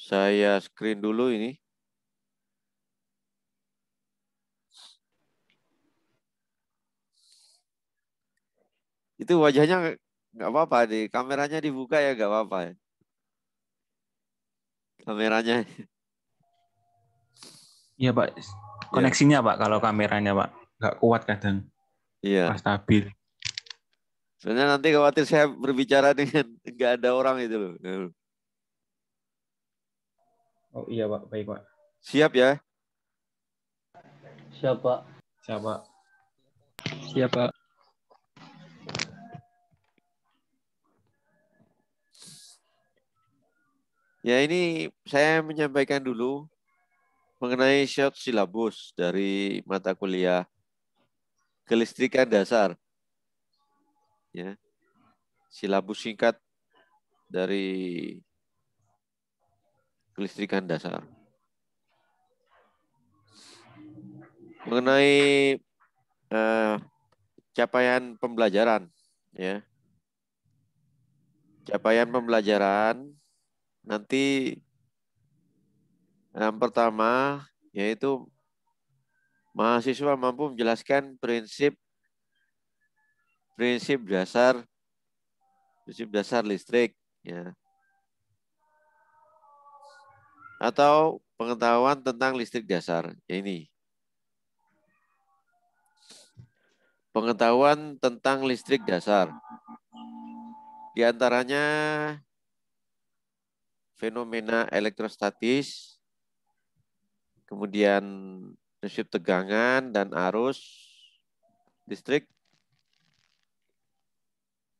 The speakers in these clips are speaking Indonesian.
Saya screen dulu ini. Itu wajahnya nggak apa-apa, di kameranya dibuka ya nggak apa-apa ya. Kameranya Iya Pak, ya, koneksinya Pak kalau kameranya Pak nggak kuat kadang, iya. nggak stabil. Soalnya nanti khawatir saya berbicara dengan nggak ada orang itu loh. Oh iya Pak, baik Pak. Siap ya? Siapa? Siapa? Siapa? Ya ini saya menyampaikan dulu mengenai short silabus dari mata kuliah kelistrikan dasar. Ya, silabus singkat dari kelistrikan dasar. Mengenai eh, capaian pembelajaran, ya, capaian pembelajaran nanti yang pertama yaitu mahasiswa mampu menjelaskan prinsip dasar listrik, ya, atau pengetahuan tentang listrik dasar. Ya, ini pengetahuan tentang listrik dasar. Di antaranya fenomena elektrostatis, kemudian prinsip tegangan dan arus listrik,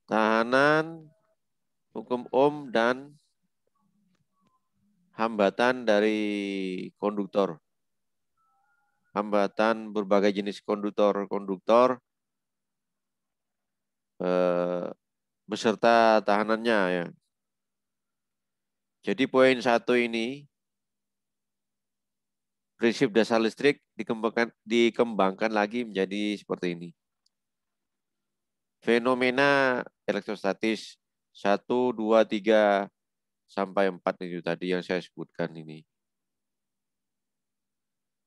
tahanan, hukum Ohm, dan hambatan dari konduktor. Hambatan berbagai jenis konduktor beserta tahanannya, ya. Jadi poin 1 ini, prinsip dasar listrik dikembangkan lagi menjadi seperti ini. Fenomena elektrostatis 1, 2, 3, sampai 4 itu tadi yang saya sebutkan ini.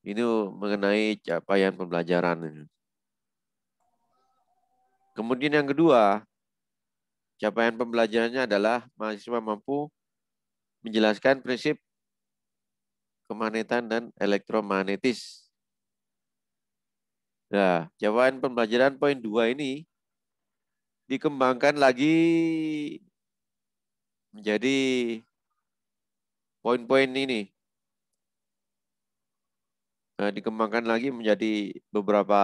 Ini mengenai capaian pembelajaran. Kemudian yang kedua, capaian pembelajarannya adalah mahasiswa mampu menjelaskan prinsip kemagnetan dan elektromagnetis. Nah, capaian pembelajaran poin 2 ini dikembangkan lagi menjadi poin-poin ini. Nah, dikembangkan lagi menjadi beberapa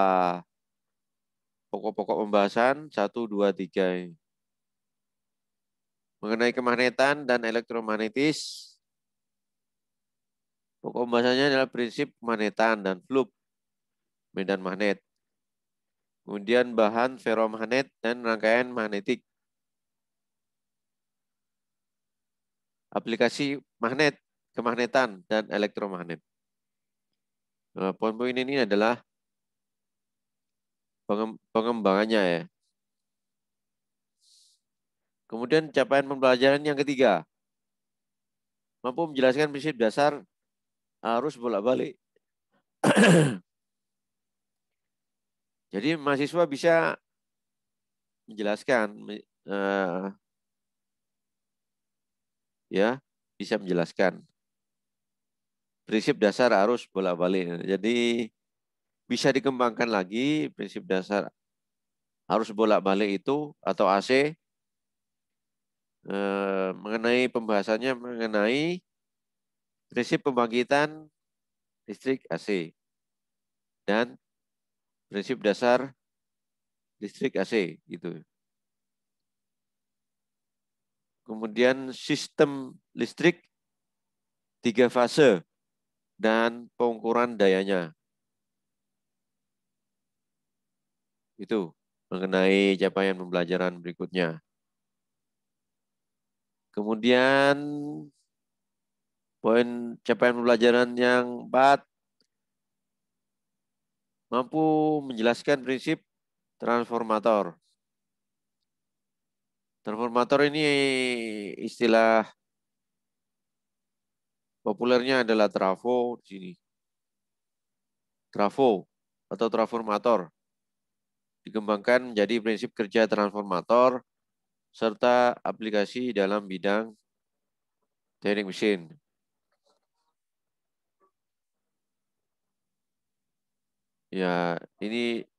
pokok-pokok pembahasan 1, 2, 3 ini. Mengenai kemagnetan dan elektromagnetis, pokok pembahasannya adalah prinsip kemagnetan dan fluke medan magnet. Kemudian bahan ferromagnet dan rangkaian magnetik. Aplikasi magnet, kemagnetan, dan elektromagnet. Nah, poin-poin ini adalah pengembangannya, ya. Kemudian capaian pembelajaran yang ketiga, mampu menjelaskan prinsip dasar arus bolak-balik. Jadi mahasiswa bisa menjelaskan, ya, bisa menjelaskan prinsip dasar arus bolak-balik. Jadi bisa dikembangkan lagi prinsip dasar arus bolak-balik itu atau AC, mengenai pembahasannya mengenai prinsip pembangkitan listrik AC dan prinsip dasar listrik AC gitu. Kemudian sistem listrik 3 fase dan pengukuran dayanya. Itu mengenai capaian pembelajaran berikutnya. Kemudian poin capaian pembelajaran yang 4, mampu menjelaskan prinsip transformator. Transformator ini istilah Populernya adalah trafo di sini. Trafo atau transformator dikembangkan menjadi prinsip kerja transformator serta aplikasi dalam bidang teknik mesin. Ya, ini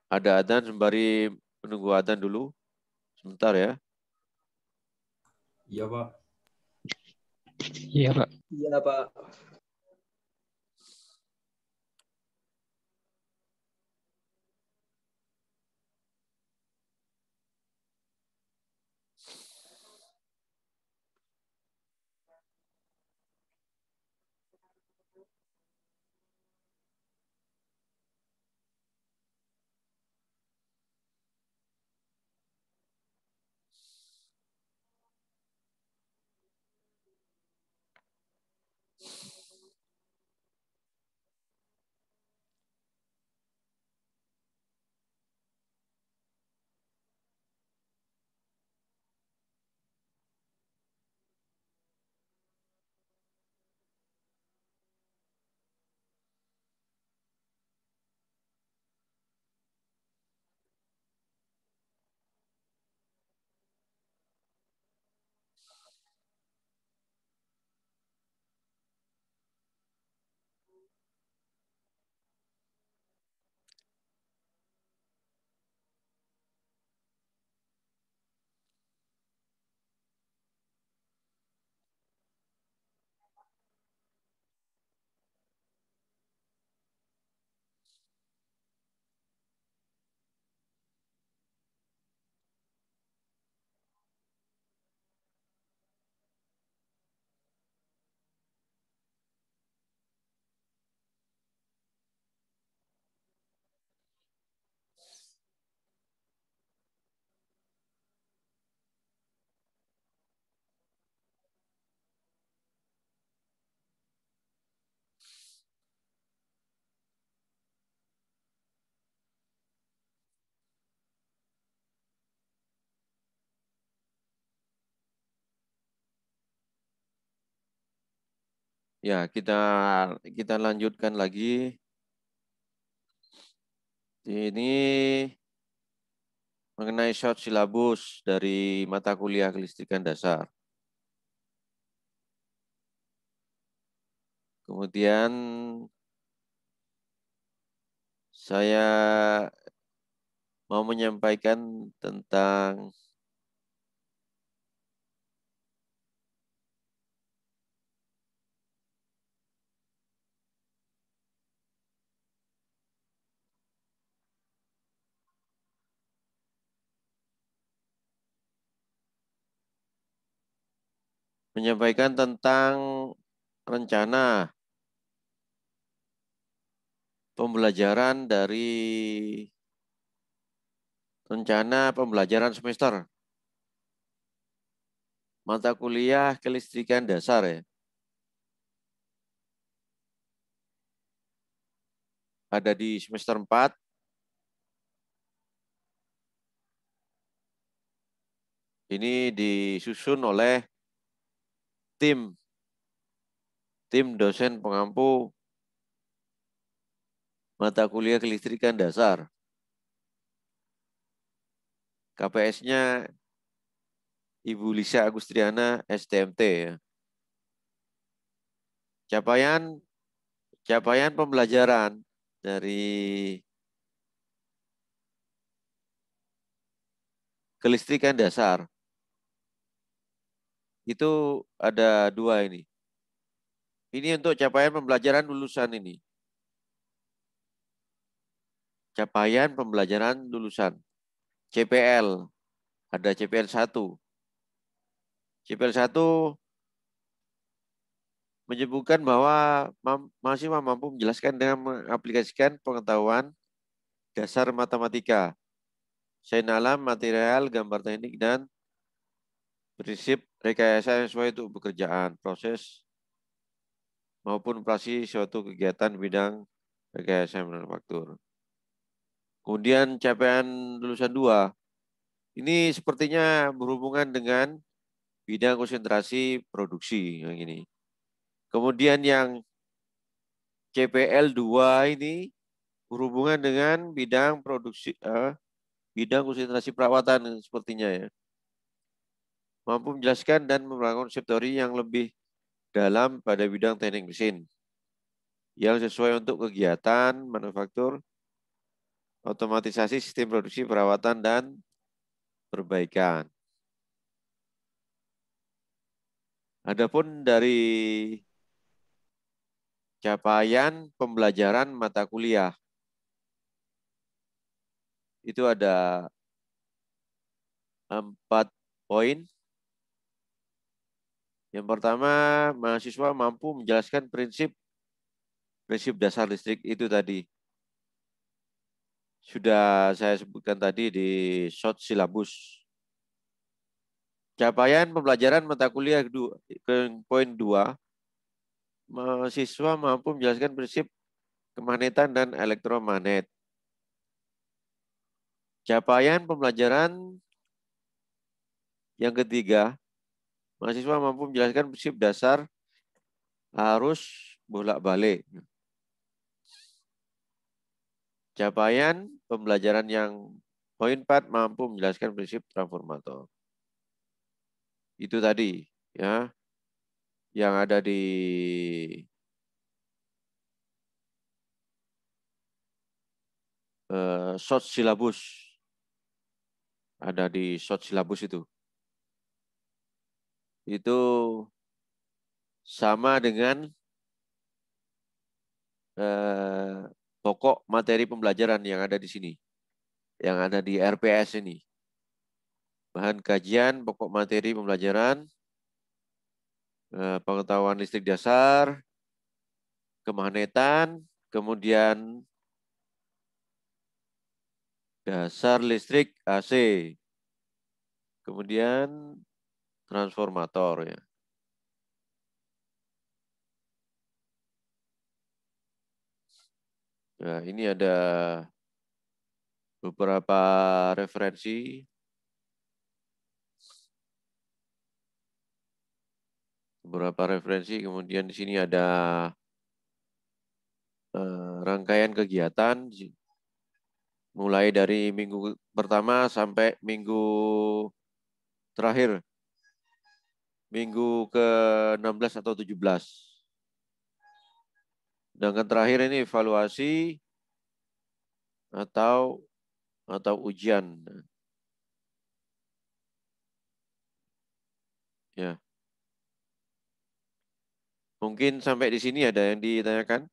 ada adzan sembari menunggu adzan dulu. Sebentar ya. Iya, Pak. Iya, Pak. Iya, Pak. Ya, kita lanjutkan lagi. Ini mengenai short silabus dari mata kuliah kelistrikan dasar. Kemudian saya mau menyampaikan tentang rencana pembelajaran dari rencana pembelajaran semester mata kuliah kelistrikan dasar ya. Ada di semester 4. Ini disusun oleh tim dosen pengampu mata kuliah kelistrikan dasar. KPS-nya Ibu Lisa Agustriana, STMT ya. Capaian pembelajaran dari kelistrikan dasar itu ada 2 ini. Ini untuk capaian pembelajaran lulusan ini. Capaian pembelajaran lulusan. CPL. Ada CPL 1. CPL 1 menyebutkan bahwa mahasiswa mampu menjelaskan dengan mengaplikasikan pengetahuan dasar matematika, sains alam, material, gambar teknik, dan prinsip rekayasa yang sesuai untuk pekerjaan, proses, maupun operasi suatu kegiatan bidang rekayasa manufaktur. Kemudian capaian lulusan 2. Ini sepertinya berhubungan dengan bidang konsentrasi produksi yang ini. Kemudian yang CPL 2 ini berhubungan dengan bidang produksi, bidang konsentrasi perawatan sepertinya ya. Mampu menjelaskan dan membangun konsep teori yang lebih dalam pada bidang teknik mesin yang sesuai untuk kegiatan manufaktur, otomatisasi sistem produksi perawatan dan perbaikan. Adapun dari capaian pembelajaran mata kuliah itu ada 4 poin. Yang pertama, mahasiswa mampu menjelaskan prinsip dasar listrik itu tadi. Sudah saya sebutkan tadi di short syllabus. Capaian pembelajaran mata kuliah poin 2, mahasiswa mampu menjelaskan prinsip kemagnetan dan elektromagnet. Capaian pembelajaran yang ketiga, mahasiswa mampu menjelaskan prinsip dasar arus bolak-balik. Capaian pembelajaran yang poin 4 mampu menjelaskan prinsip transformator. Itu tadi ya yang ada di short syllabus. Ada di short syllabus itu. Itu sama dengan pokok materi pembelajaran yang ada di sini. Yang ada di RPS ini. Bahan kajian, pokok materi pembelajaran, pengetahuan listrik dasar, kemagnetan, kemudian dasar listrik AC, kemudian transformator ya. Nah, ini ada beberapa referensi. Kemudian di sini ada rangkaian kegiatan mulai dari minggu pertama sampai minggu terakhir. Minggu ke-16 atau 17. Sedangkan terakhir ini evaluasi atau ujian. Ya. Mungkin sampai di sini ada yang ditanyakan?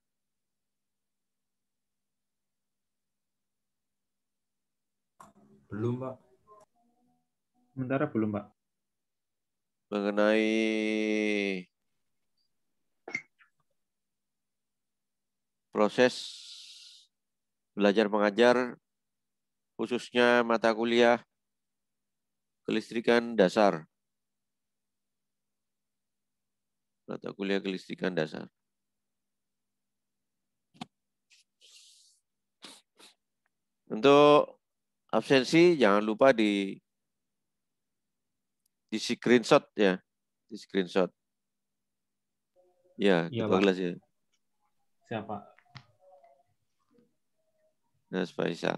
Belum, Pak. Sementara belum, Pak. Mengenai proses belajar mengajar, khususnya mata kuliah kelistrikan dasar. Mata kuliah kelistrikan dasar. Untuk absensi jangan lupa di screenshot ya. Di screenshot. Ya, Iya, ketua Pak. kelas ya. Siapa? Mas Faisal.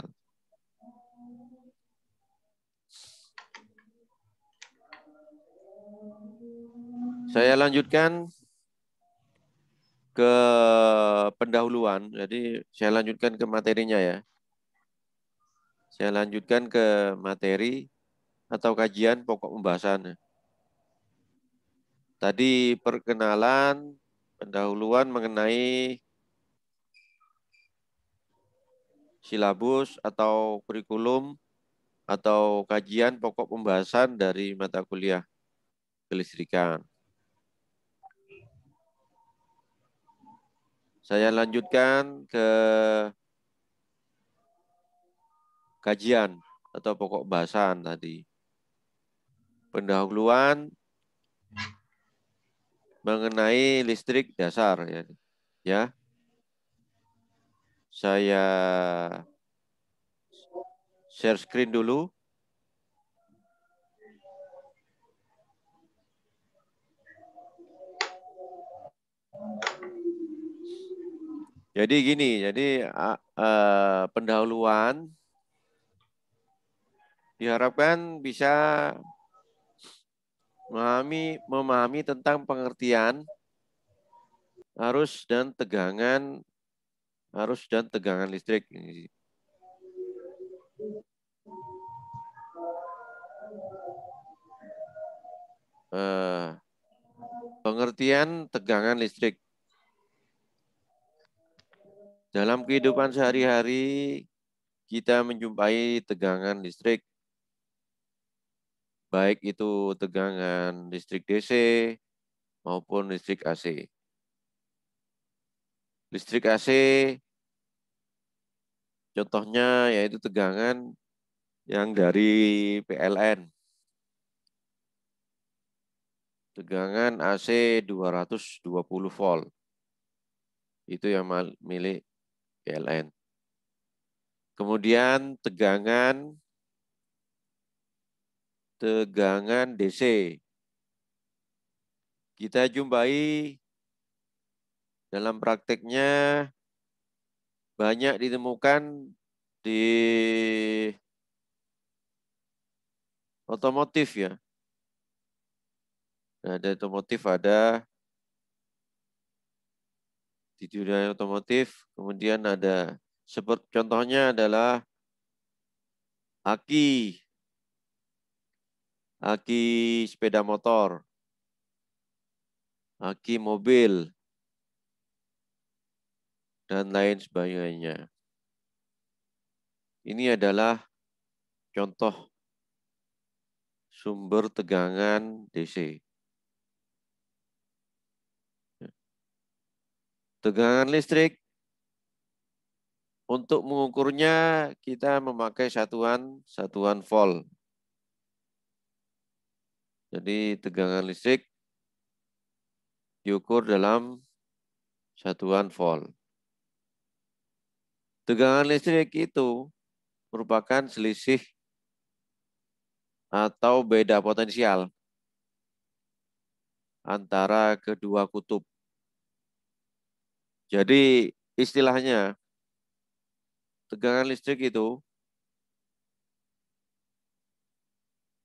Saya lanjutkan ke pendahuluan. Jadi saya lanjutkan ke materinya ya. Saya lanjutkan ke materi atau kajian pokok pembahasan. Tadi perkenalan, pendahuluan mengenai silabus atau kurikulum atau kajian pokok pembahasan dari mata kuliah kelistrikan. Saya lanjutkan ke kajian atau pokok bahasan tadi. Pendahuluan mengenai listrik dasar ya. Ya. Saya share screen dulu. Jadi gini, jadi pendahuluan diharapkan bisa memahami tentang pengertian arus dan tegangan listrik. Pengertian tegangan listrik. Dalam kehidupan sehari-hari, kita menjumpai tegangan listrik. Baik itu tegangan listrik DC maupun listrik AC. Listrik AC, contohnya yaitu tegangan yang dari PLN. Tegangan AC 220 volt. Itu yang milik PLN. Kemudian tegangan DC. Kita jumpai dalam prakteknya banyak ditemukan di otomotif ya. Nah, di otomotif ada di dunia otomotif, kemudian ada seperti contohnya adalah aki sepeda motor, aki mobil, dan lain sebagainya. Ini adalah contoh sumber tegangan DC. Tegangan listrik, untuk mengukurnya kita memakai satuan volt. Jadi tegangan listrik diukur dalam satuan volt. Tegangan listrik itu merupakan selisih atau beda potensial antara kedua kutub. Jadi istilahnya tegangan listrik itu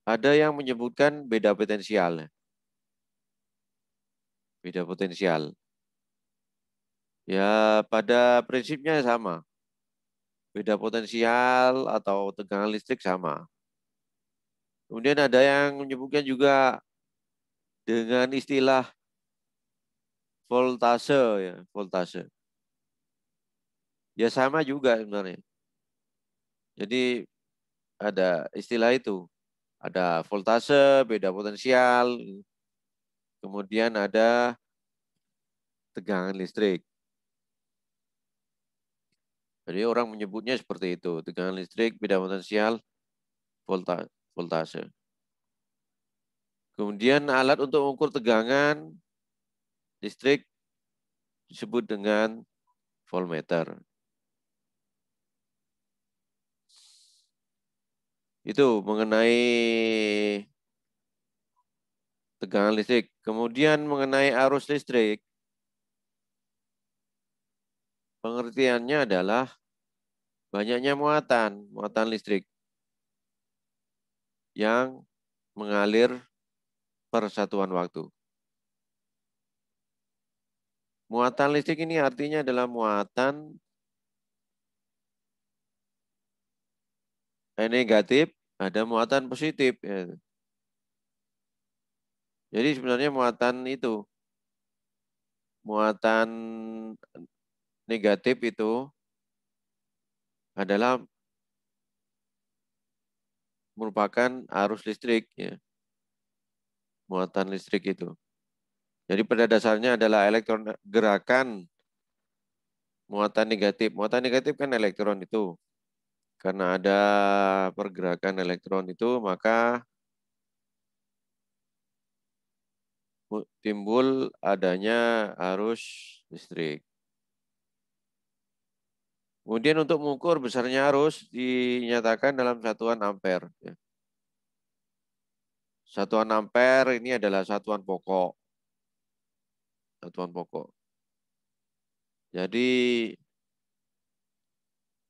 ada yang menyebutkan beda potensial. Beda potensial. Ya pada prinsipnya sama. Beda potensial atau tegangan listrik sama. Kemudian ada yang menyebutkan juga dengan istilah voltase ya, voltase. Ya sama juga sebenarnya. Jadi ada istilah itu. Ada voltase, beda potensial, kemudian ada tegangan listrik. Jadi orang menyebutnya seperti itu, tegangan listrik, beda potensial, voltase. Kemudian alat untuk mengukur tegangan listrik disebut dengan voltmeter. Itu mengenai tegangan listrik. Kemudian mengenai arus listrik, pengertiannya adalah banyaknya muatan listrik yang mengalir per satuan waktu. Muatan listrik ini artinya adalah muatan negatif, ada muatan positif. Ya. Jadi sebenarnya muatan negatif itu adalah merupakan arus listrik. Ya. Muatan listrik itu. Jadi pada dasarnya adalah gerakan muatan negatif. Muatan negatif kan elektron itu. Karena ada pergerakan elektron itu, maka timbul adanya arus listrik. Kemudian untuk mengukur besarnya arus dinyatakan dalam satuan ampere. Satuan ampere ini adalah satuan pokok. Satuan pokok. Jadi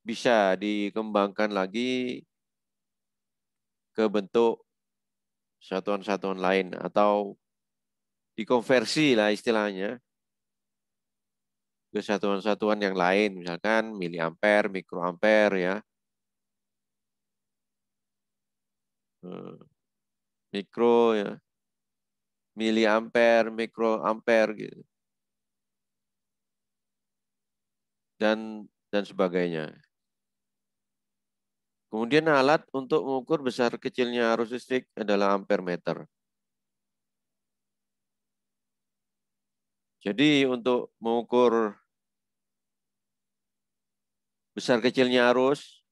bisa dikembangkan lagi ke bentuk satuan-satuan lain atau dikonversi lah istilahnya ke satuan-satuan yang lain, misalkan miliampere, mikroampere ya. Mikro ya, miliampere, mikroampere gitu. Dan sebagainya. Kemudian alat untuk mengukur besar kecilnya arus listrik adalah ampere meter. Jadi untuk mengukur besar kecilnya arus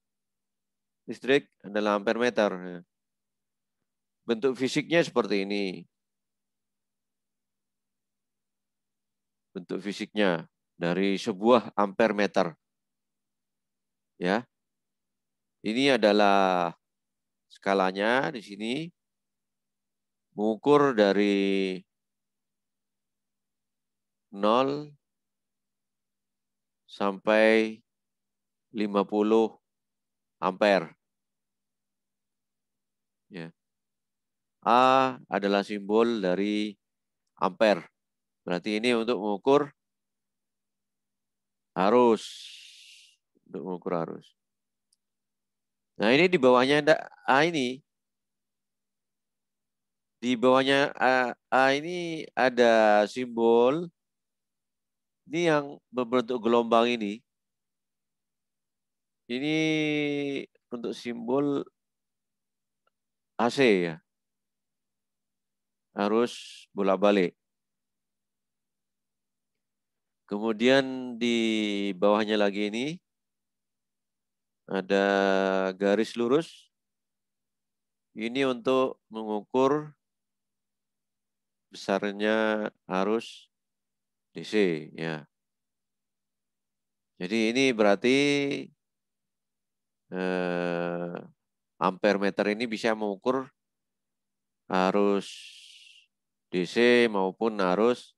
listrik adalah ampere meter. Bentuk fisiknya seperti ini. Bentuk fisiknya dari sebuah ampere meter. Ya. Ini adalah skalanya di sini. Mengukur dari 0 sampai 50 ampere. Ya. A adalah simbol dari ampere. Berarti ini untuk mengukur arus. Untuk mengukur arus. Nah ini di bawahnya ada A ini. Di bawahnya A ini ada simbol. Ini yang berbentuk gelombang ini. Ini untuk simbol AC ya. Arus bolak-balik. Kemudian di bawahnya lagi ini ada garis lurus. Ini untuk mengukur besarnya arus DC ya. Jadi ini berarti ampere meter ini bisa mengukur arus DC maupun arus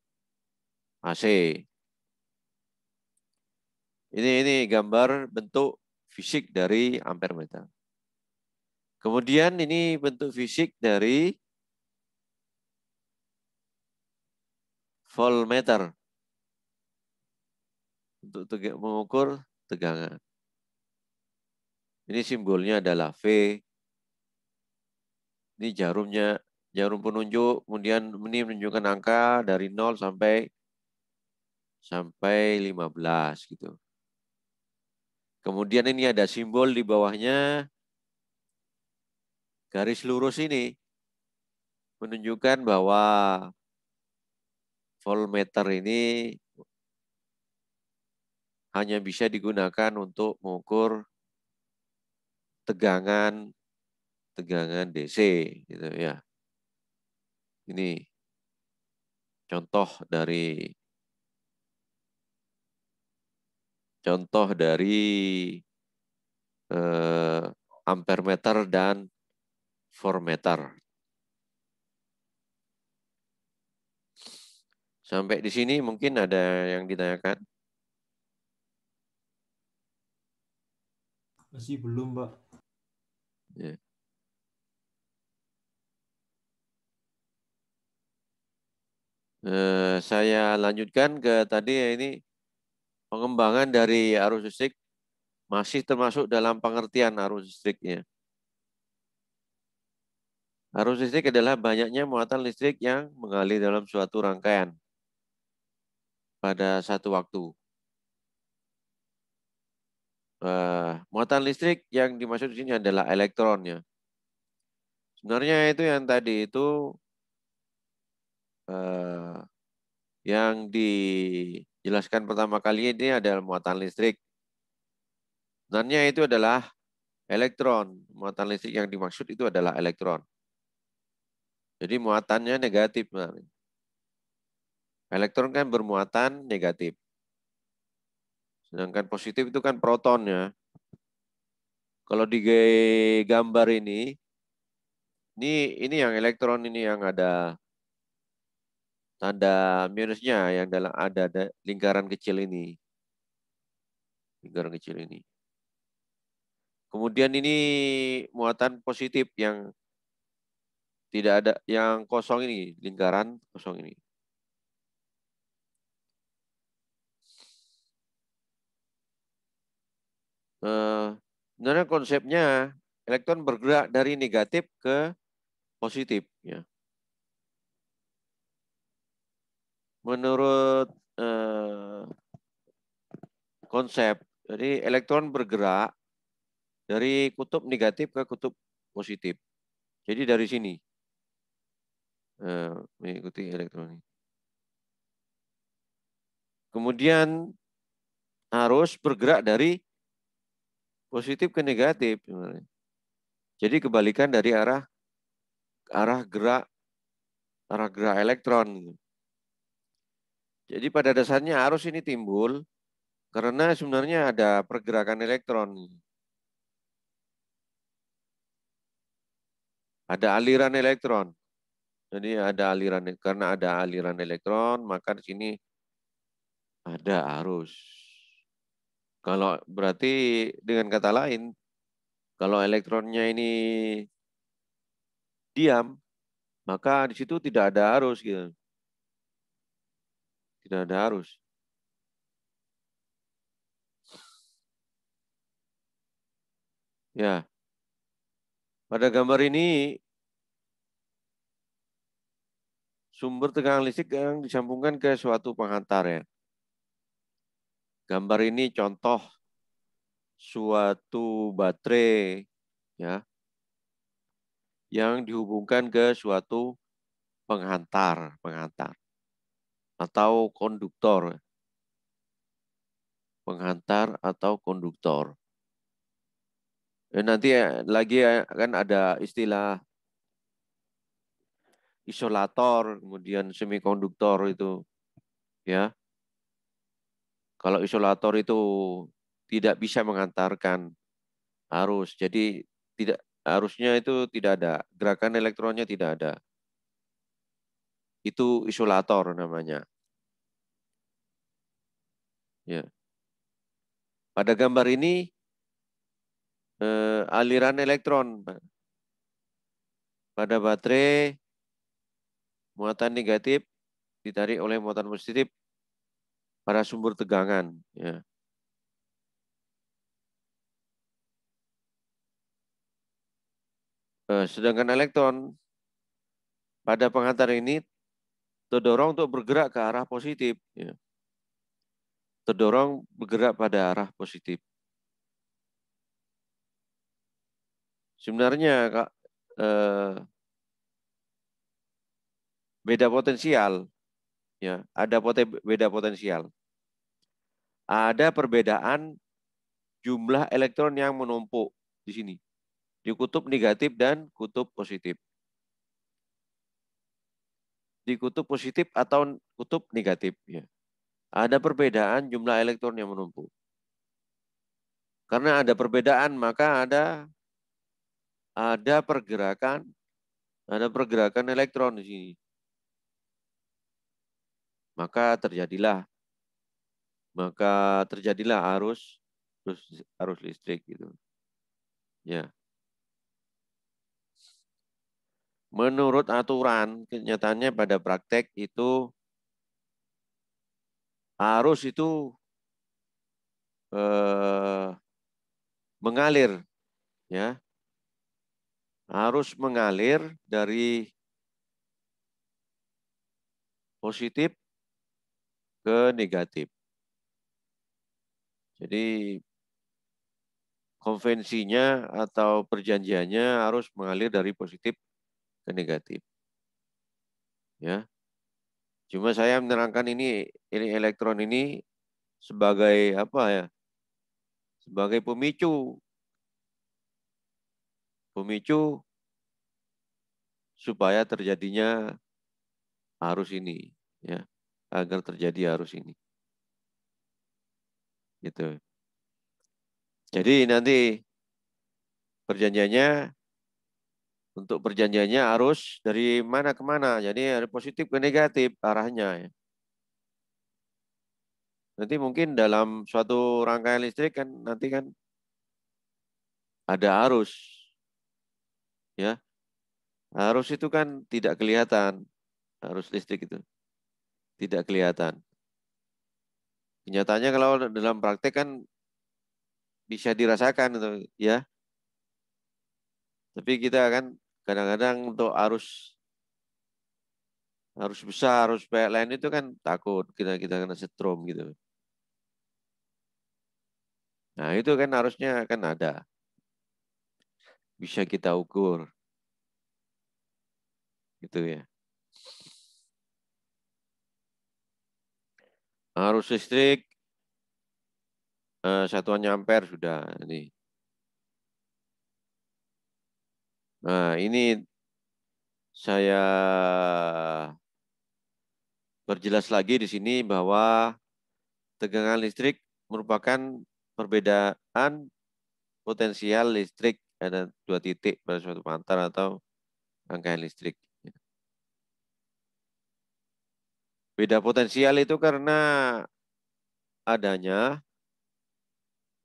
AC. Ini gambar bentuk fisik dari ampere meter. Kemudian ini bentuk fisik dari voltmeter untuk mengukur tegangan. Ini simbolnya adalah V. Ini jarumnya, jarum penunjuk. Kemudian ini menunjukkan angka dari 0 sampai 15 gitu. Kemudian ini ada simbol di bawahnya. Garis lurus ini menunjukkan bahwa voltmeter ini hanya bisa digunakan untuk mengukur tegangan DC gitu ya. Ini contoh dari ampere meter dan voltmeter. Sampai di sini mungkin ada yang ditanyakan? Masih belum, Pak. Ya. Saya lanjutkan ke tadi ya, ini pengembangan dari arus listrik masih termasuk dalam pengertian arus listriknya. Arus listrik adalah banyaknya muatan listrik yang mengalir dalam suatu rangkaian pada satu waktu. Muatan listrik yang dimaksud di sini adalah elektronnya. Sebenarnya itu yang tadi itu yang dijelaskan pertama kali ini adalah muatan listrik. Sebenarnya itu adalah elektron. Muatan listrik yang dimaksud itu adalah elektron. Jadi muatannya negatif. Elektron kan bermuatan negatif. Sedangkan positif itu kan protonnya. Kalau di gambar ini yang elektron ini yang ada tanda minusnya yang ada lingkaran kecil ini. lingkaran kecil ini. Kemudian ini muatan positif yang tidak ada, yang kosong ini, lingkaran kosong ini. Sebenarnya konsepnya elektron bergerak dari negatif ke positif. Ya. Menurut konsep, jadi elektron bergerak dari kutub negatif ke kutub positif. Jadi dari sini mengikuti elektron ini. Kemudian harus bergerak dari positif ke negatif. Jadi kebalikan dari arah gerak elektron. Jadi pada dasarnya arus ini timbul karena sebenarnya ada pergerakan elektron. Ada aliran elektron. Jadi ada aliran, karena ada aliran elektron, maka di sini ada arus. Kalau berarti dengan kata lain, kalau elektronnya ini diam, maka di situ tidak ada arus gitu. Tidak ada arus. Ya. Pada gambar ini sumber tegangan listrik yang disambungkan ke suatu penghantar ya. Gambar ini contoh suatu baterai ya yang dihubungkan ke suatu penghantar atau konduktor. Penghantar atau konduktor. Dan nanti lagi kan ada istilah isolator, kemudian semikonduktor itu ya. Kalau isolator itu tidak bisa mengantarkan arus, jadi tidak, arusnya itu tidak ada, gerakan elektronnya tidak ada. Itu isolator namanya. Ya. Pada gambar ini aliran elektron pada baterai muatan negatif ditarik oleh muatan positif pada sumber tegangan. Ya. Sedangkan elektron pada penghantar ini terdorong untuk bergerak ke arah positif. Ya. Terdorong bergerak pada arah positif. Sebenarnya Kak, beda potensial. Ya, ada beda potensial. Ada perbedaan jumlah elektron yang menumpuk di sini. Di kutub negatif dan kutub positif. Di kutub positif atau kutub negatif. Ya. Ada perbedaan jumlah elektron yang menumpuk. Karena ada perbedaan, maka ada pergerakan elektron di sini. Maka terjadilah arus listrik gitu. Ya. Menurut aturan, kenyataannya pada praktek itu arus itu mengalir, ya, arus mengalir dari positif ke negatif. Jadi konvensinya atau perjanjiannya harus mengalir dari positif ke negatif. Ya. Cuma saya menerangkan ini elektron ini sebagai apa ya? Sebagai pemicu supaya terjadinya arus ini, ya, agar terjadi arus ini. Gitu. Jadi nanti perjanjiannya arus dari mana ke mana. Jadi dari positif ke negatif arahnya. Ya. Nanti mungkin dalam suatu rangkaian listrik kan nanti kan ada arus, ya. Arus itu kan tidak kelihatan, arus listrik itu tidak kelihatan. Kenyataannya kalau dalam praktek kan bisa dirasakan itu, ya. Tapi kita kan kadang-kadang untuk arus besar, arus PLN itu kan takut kita kena setrum gitu. Nah, itu kan harusnya kan ada. Bisa kita ukur. Gitu ya. Arus listrik satuannya ampere sudah ini. Nah, ini saya perjelas lagi di sini bahwa tegangan listrik merupakan perbedaan potensial listrik. Ada dua titik pada suatu pantar atau rangkaian listrik. Beda potensial itu karena adanya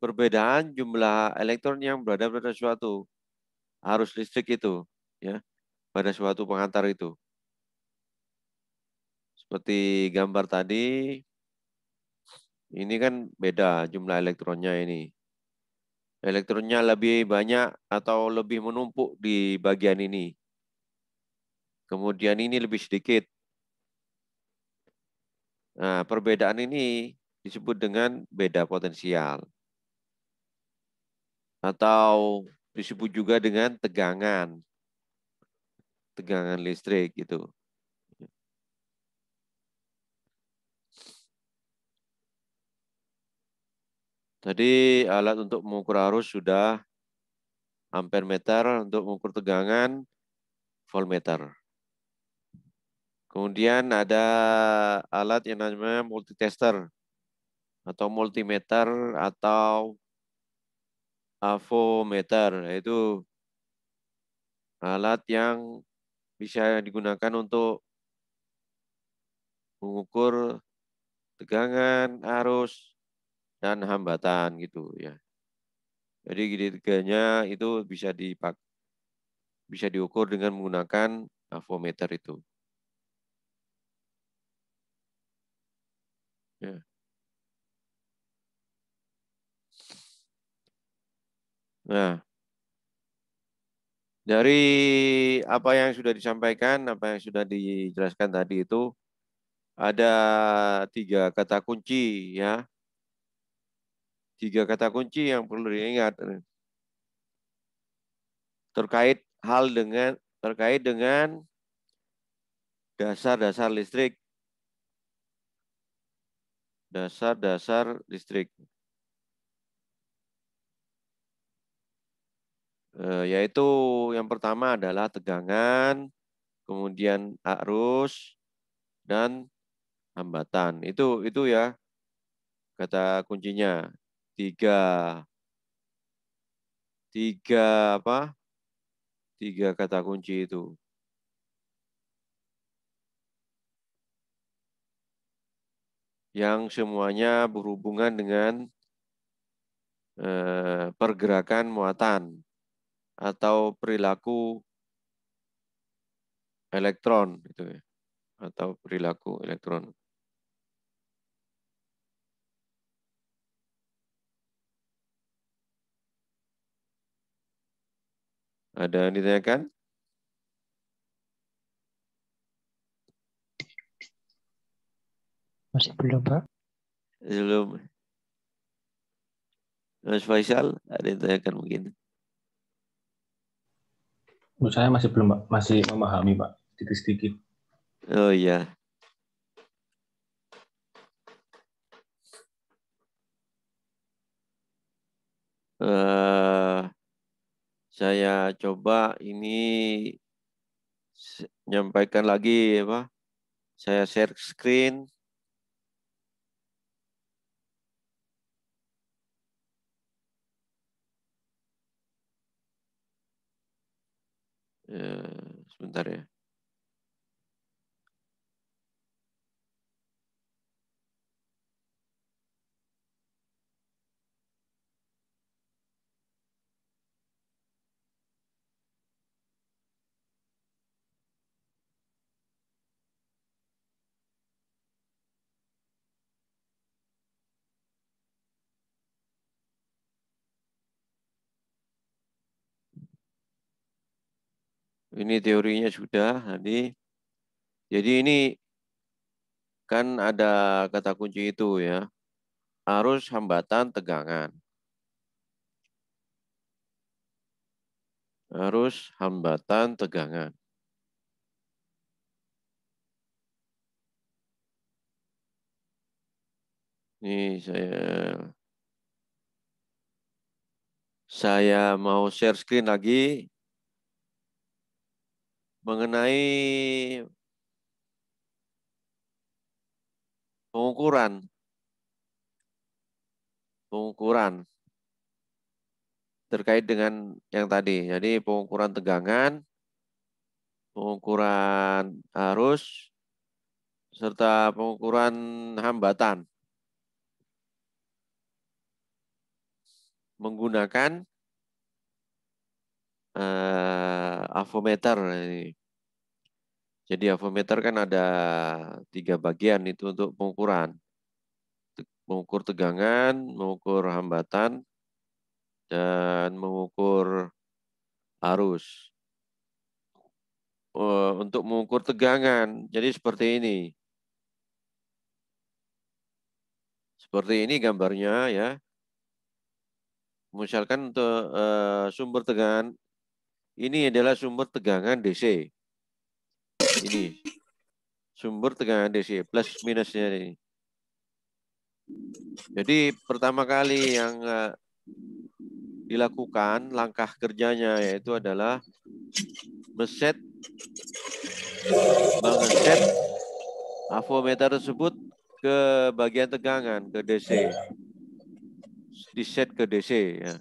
perbedaan jumlah elektron yang berada pada suatu arus listrik itu, ya, pada suatu pengantar itu. Seperti gambar tadi, ini kan beda jumlah elektronnya ini. Elektronnya lebih banyak atau lebih menumpuk di bagian ini. Kemudian ini lebih sedikit. Nah, perbedaan ini disebut dengan beda potensial. Atau disebut juga dengan tegangan. Tegangan listrik gitu. Tadi alat untuk mengukur arus sudah ampere meter, untuk mengukur tegangan voltmeter. Kemudian ada alat yang namanya multitester atau multimeter atau avometer, yaitu alat yang bisa digunakan untuk mengukur tegangan, arus, dan hambatan gitu ya. Jadi tiga-tiganya itu bisa diukur dengan menggunakan avometer itu. Ya. Nah, dari apa yang sudah disampaikan, apa yang sudah dijelaskan tadi itu, ada 3 kata kunci ya. 3 kata kunci yang perlu diingat terkait dengan dasar-dasar listrik. Dasar-dasar listrik. Yaitu yang pertama adalah tegangan, kemudian arus, dan hambatan. Itu ya kata kuncinya. Tiga apa? 3 kata kunci itu. Yang semuanya berhubungan dengan pergerakan muatan atau perilaku elektron gitu ya. Atau perilaku elektron. Ada yang ditanyakan? Masih belum, Pak. Belum. Mas Faisal, ada yang ditanyakan mungkin? Menurut saya masih belum, Pak. Masih memahami, Pak. Sedikit-sedikit. Oh iya. Saya coba ini menyampaikan lagi apa? Saya share screen. Sebentar ya. Ini teorinya sudah tadi. Jadi ini kan ada kata kunci itu ya. Arus, hambatan, tegangan. Arus, hambatan, tegangan. Ini saya mau share screen lagi mengenai pengukuran terkait dengan yang tadi. Jadi pengukuran tegangan, pengukuran arus, serta pengukuran hambatan menggunakan avometer. Jadi avometer kan ada 3 bagian itu untuk pengukuran. Mengukur tegangan, mengukur hambatan, dan mengukur arus. Untuk mengukur tegangan, jadi seperti ini. Seperti ini gambarnya ya. Misalkan untuk sumber tegangan, ini adalah sumber tegangan DC. Ini sumber tegangan DC, plus minusnya ini. Jadi pertama kali yang dilakukan langkah kerjanya yaitu adalah mengeset avometer tersebut ke bagian tegangan, ke DC. Diset ke DC ya.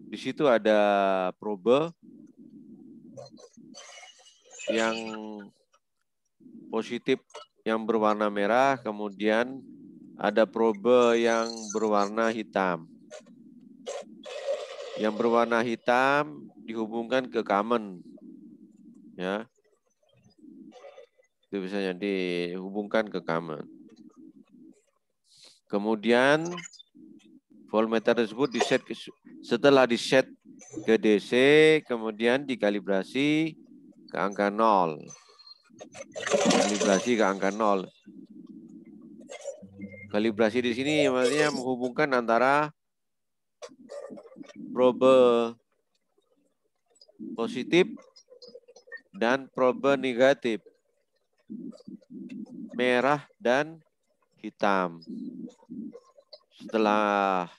Di situ ada probe yang positif yang berwarna merah, kemudian ada probe yang berwarna hitam. Yang berwarna hitam dihubungkan ke common ya. Itu bisa dihubungkan ke common. Kemudian voltmeter tersebut setelah diset ke DC, kemudian dikalibrasi ke angka 0. Kalibrasi ke angka 0. Kalibrasi di sini maksudnya menghubungkan antara probe positif dan probe negatif. Merah dan hitam. Setelah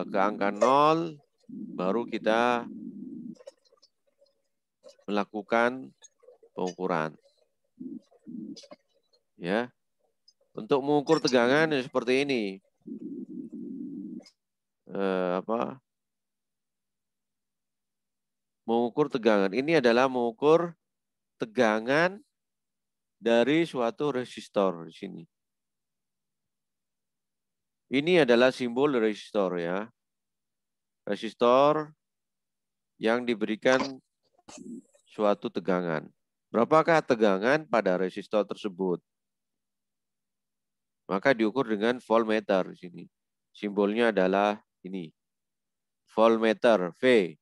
ke angka 0, baru kita melakukan pengukuran. Ya. Untuk mengukur tegangan ya seperti ini. Mengukur tegangan. Ini adalah mengukur tegangan dari suatu resistor di sini. Ini adalah simbol resistor ya. Resistor yang diberikan suatu tegangan. Berapakah tegangan pada resistor tersebut? Maka diukur dengan voltmeter di sini. Simbolnya adalah ini. Voltmeter V.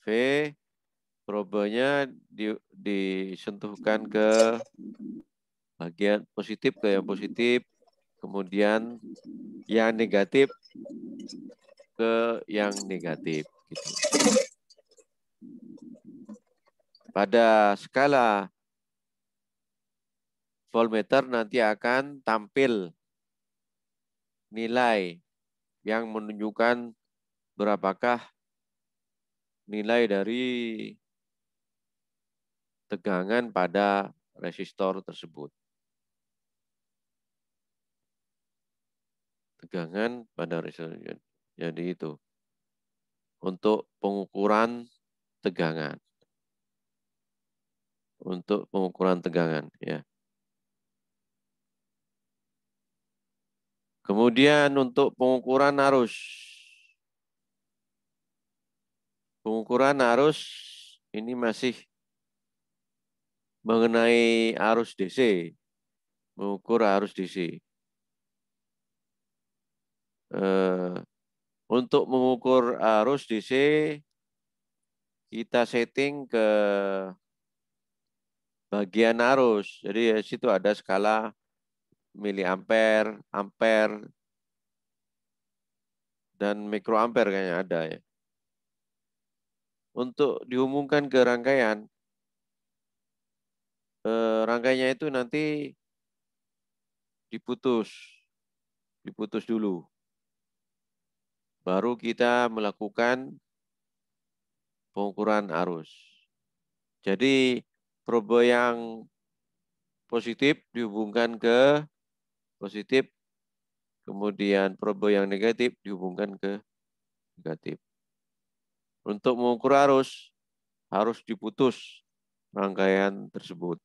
V probenya disentuhkan ke bagian positif ke yang positif, kemudian yang negatif ke yang negatif. Gitu. Pada skala voltmeter nanti akan tampil nilai yang menunjukkan berapakah nilai dari tegangan pada resistor tersebut. Tegangan pada resistor. Jadi itu untuk pengukuran tegangan. Untuk pengukuran tegangan ya. Kemudian untuk pengukuran arus. Pengukuran arus ini masih mengenai arus DC. Mengukur arus DC. Untuk mengukur arus DC, kita setting ke bagian arus. Jadi di situ ada skala miliampere, ampere, dan mikroampere kayaknya ada ya. Untuk dihubungkan ke rangkaian, rangkaiannya itu nanti diputus dulu. Baru kita melakukan pengukuran arus. Jadi probe yang positif dihubungkan ke positif, kemudian probe yang negatif dihubungkan ke negatif. Untuk mengukur arus, harus diputus rangkaian tersebut.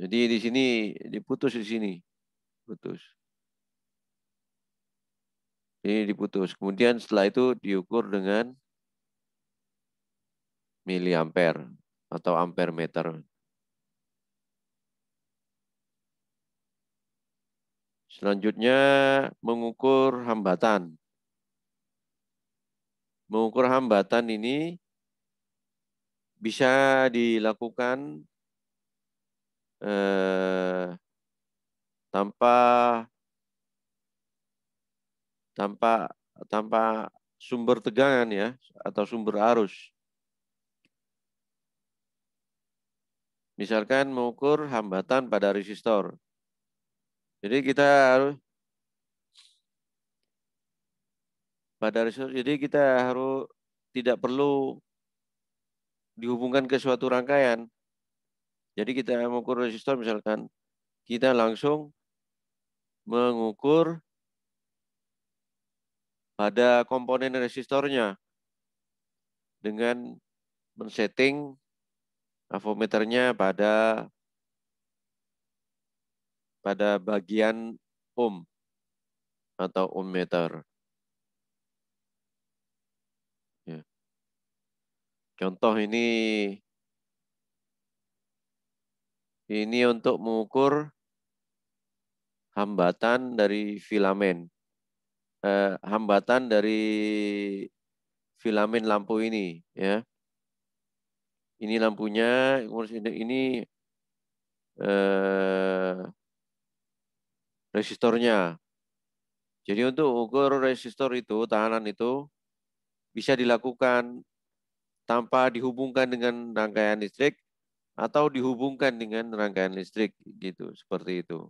Jadi di sini diputus di sini, putus. Ini diputus. Kemudian setelah itu diukur dengan miliampere atau ampere meter. Selanjutnya mengukur hambatan. Mengukur hambatan ini bisa dilakukan tanpa sumber tegangan ya, atau sumber arus. Misalkan mengukur hambatan pada resistor. Jadi kita harus tidak perlu dihubungkan ke suatu rangkaian. Jadi kita mengukur resistor, misalkan kita langsung mengukur pada komponen resistornya dengan men-setting avometernya pada bagian ohm atau ohmmeter. Ya. Contoh ini untuk mengukur hambatan dari filamen. Hambatan dari filamen lampu ini ya. Ini lampunya, ini resistornya. Jadi untuk ukur resistor itu, tahanan itu bisa dilakukan tanpa dihubungkan dengan rangkaian listrik atau dihubungkan dengan rangkaian listrik gitu, seperti itu.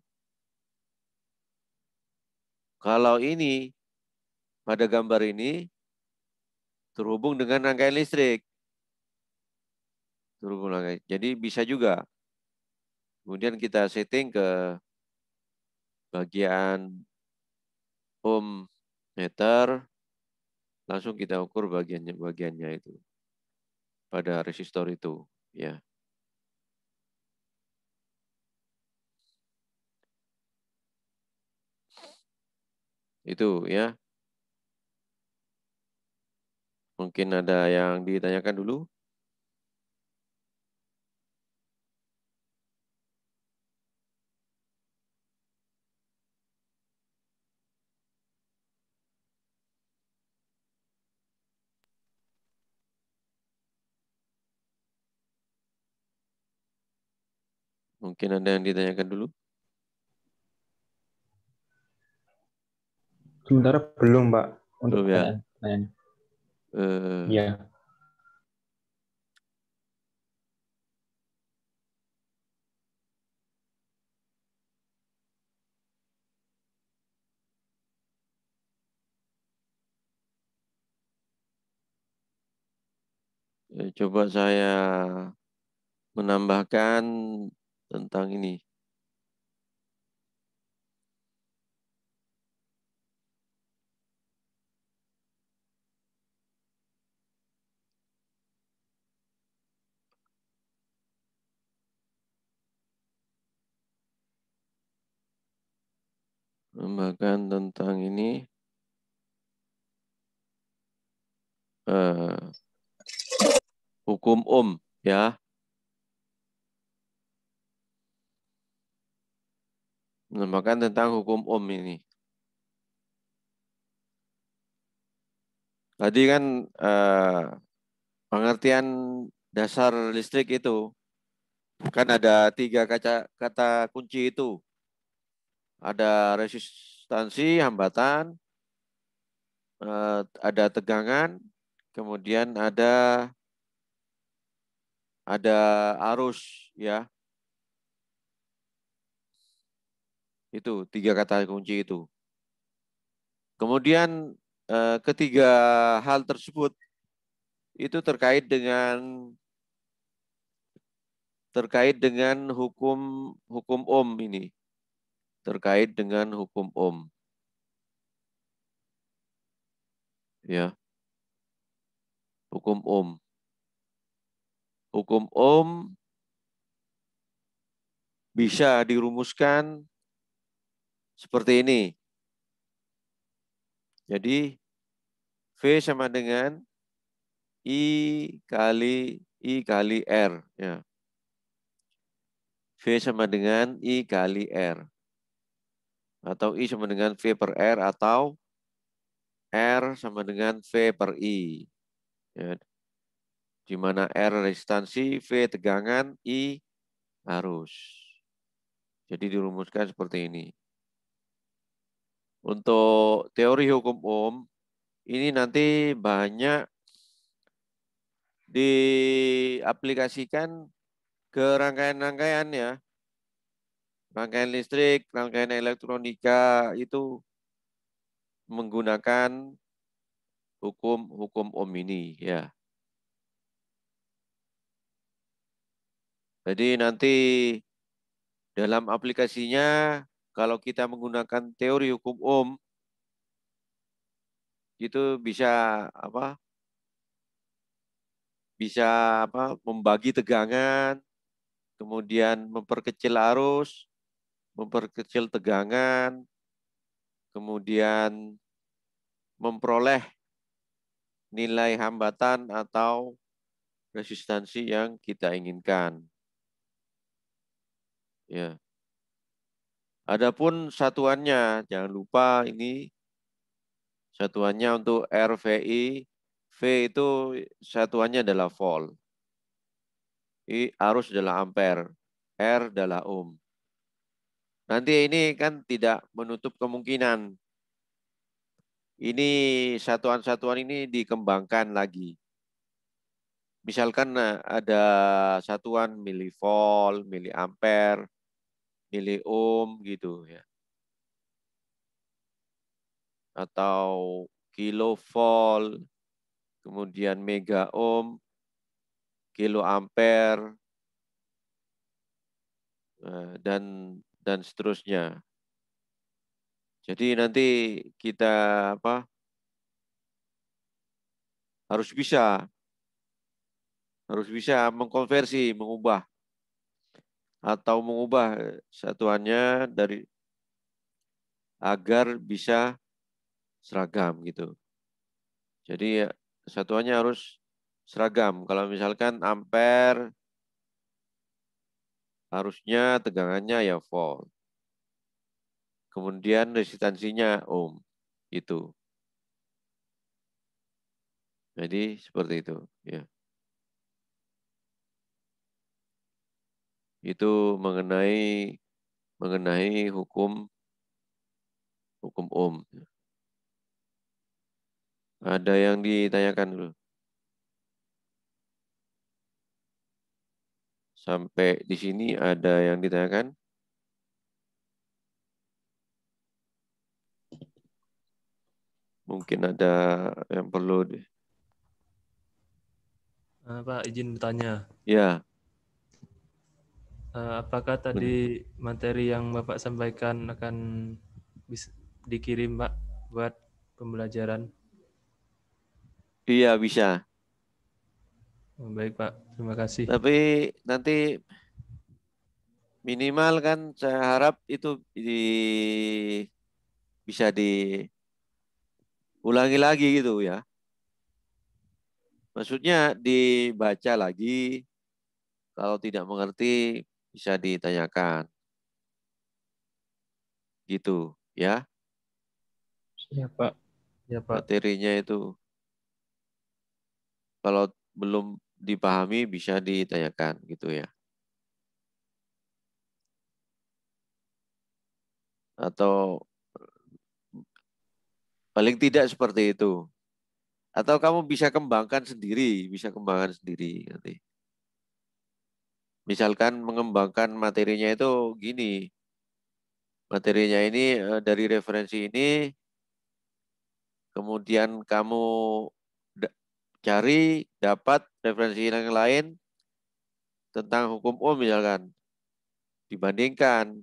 Kalau ini pada gambar ini terhubung dengan rangkaian listrik. Jadi bisa juga. Kemudian kita setting ke bagian ohm meter, langsung kita ukur bagiannya itu pada resistor itu ya. Itu ya. Mungkin ada yang ditanyakan dulu. Mungkin ada yang ditanyakan dulu. Sementara belum, Pak, untuk Belum ya. pertanyaan. Iya. Coba saya menambahkan tentang ini. Menambahkan tentang ini. Hukum Ohm ya. Menambahkan tentang hukum Ohm ini. Tadi kan pengertian dasar listrik itu kan ada 3 kata kunci itu. Ada resistansi, hambatan, ada tegangan, kemudian ada arus, ya. Itu 3 kata kunci itu. Kemudian ketiga hal tersebut itu terkait dengan hukum Ohm ini. Terkait dengan hukum Ohm. Ya, hukum Ohm. Hukum Ohm bisa dirumuskan seperti ini. Jadi V sama dengan I kali R. Ya. V sama dengan I kali R. Atau I sama dengan V per R atau R sama dengan V per I. Ya. Di mana R resistansi, V tegangan, I arus. Jadi dirumuskan seperti ini. Untuk teori hukum Ohm, ini nanti banyak diaplikasikan ke rangkaian-rangkaian ya. Rangkaian listrik, rangkaian elektronika itu menggunakan hukum Ohm ini ya. Jadi nanti dalam aplikasinya kalau kita menggunakan teori hukum Ohm itu bisa apa? Bisa membagi tegangan, kemudian memperkecil arus, memperkecil tegangan, kemudian memperoleh nilai hambatan atau resistansi yang kita inginkan. Ya. Adapun satuannya, jangan lupa ini satuannya untuk RVI. V itu satuannya adalah volt. I arus adalah ampere. R adalah ohm. Nanti ini kan tidak menutup kemungkinan. Ini satuan-satuan ini dikembangkan lagi. Misalkan ada satuan milivolt, miliampere, miliohm gitu ya. Atau kilovolt, kemudian mega ohm, kiloampere, dan seterusnya. Jadi nanti kita harus bisa mengkonversi, mengubah satuannya agar bisa seragam gitu. Jadi satuannya harus seragam. Kalau misalkan ampere, harusnya tegangannya ya volt. Kemudian resistansinya ohm. Itu. Jadi seperti itu. Ya. Itu mengenai hukum Ohm. Ada yang ditanyakan dulu? Sampai di sini ada yang ditanyakan? Mungkin ada yang perlu. Pak, izin bertanya. Ya. Apakah tadi materi yang Bapak sampaikan akan dikirim, Pak, buat pembelajaran? Iya, bisa. Baik, Pak. Terima kasih. Tapi nanti minimal kan saya harap itu bisa diulangi lagi gitu ya. Maksudnya dibaca lagi, kalau tidak mengerti bisa ditanyakan. Gitu ya. Siap, Pak. Ya, Pak. Materinya itu. kalau belum dipahami bisa ditanyakan gitu ya. Atau paling tidak seperti itu. Atau kamu bisa kembangkan sendiri nanti. Misalkan mengembangkan materinya itu gini. Materinya ini dari referensi ini, kemudian kamu cari, dapat referensi yang lain tentang hukum misalkan. Dibandingkan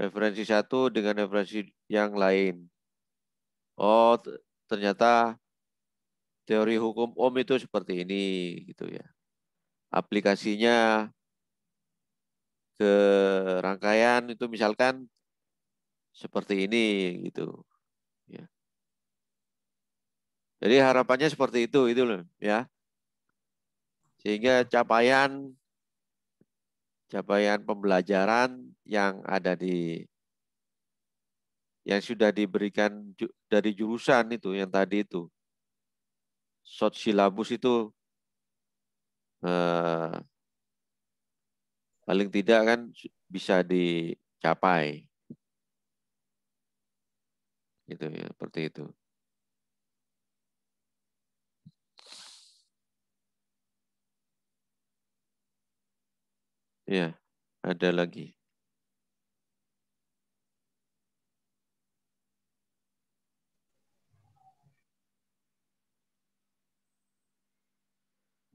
referensi satu dengan referensi yang lain. Oh, ternyata teori hukum itu seperti ini gitu ya. Aplikasinya ke rangkaian itu misalkan seperti ini gitu ya. Jadi harapannya seperti itu loh ya. Sehingga capaian pembelajaran yang ada yang sudah diberikan dari jurusan itu yang tadi itu short syllabus itu paling tidak kan bisa dicapai gitu ya, seperti itu. Ya, ada lagi.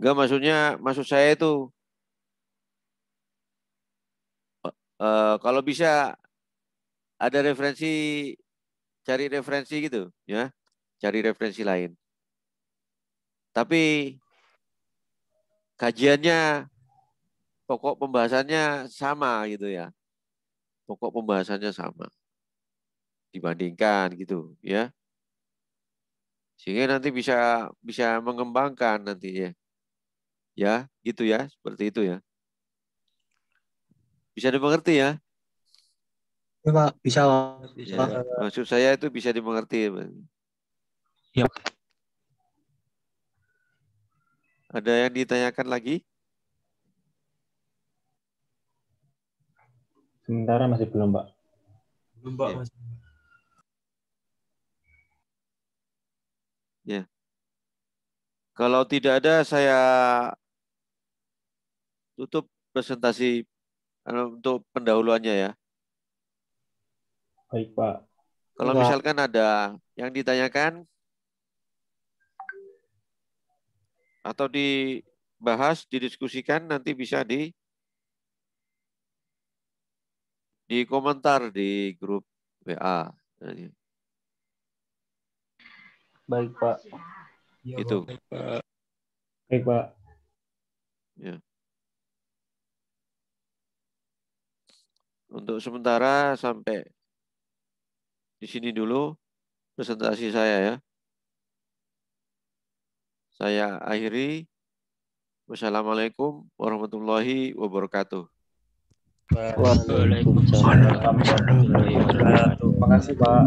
Enggak, maksud saya itu kalau bisa ada referensi, cari referensi gitu ya, cari referensi lain. Tapi kajiannya, pokok pembahasannya sama gitu ya, pokok pembahasannya sama, dibandingkan gitu ya, sehingga nanti bisa mengembangkan nantinya, ya gitu ya, seperti itu ya. Bisa dimengerti ya? Ya, Pak. Bisa, Pak. Ya, maksud saya itu bisa dimengerti. Ya. Ada yang ditanyakan lagi? Sementara masih belum, Pak. Belum, Pak. Ya. Mas. Ya. Kalau tidak ada, saya tutup presentasi untuk pendahuluannya ya. Baik, Pak. Kalau misalkan ada yang ditanyakan atau dibahas, didiskusikan, nanti bisa di komentar di grup WA. Baik, Pak. Iya, Itu. Pak. Baik, Pak. Ya. Untuk sementara sampai di sini dulu presentasi saya ya. Saya akhiri. Wassalamualaikum warahmatullahi wabarakatuh. Waalaikumsalam warahmatullahi wabarakatuh. Terima kasih, Pak.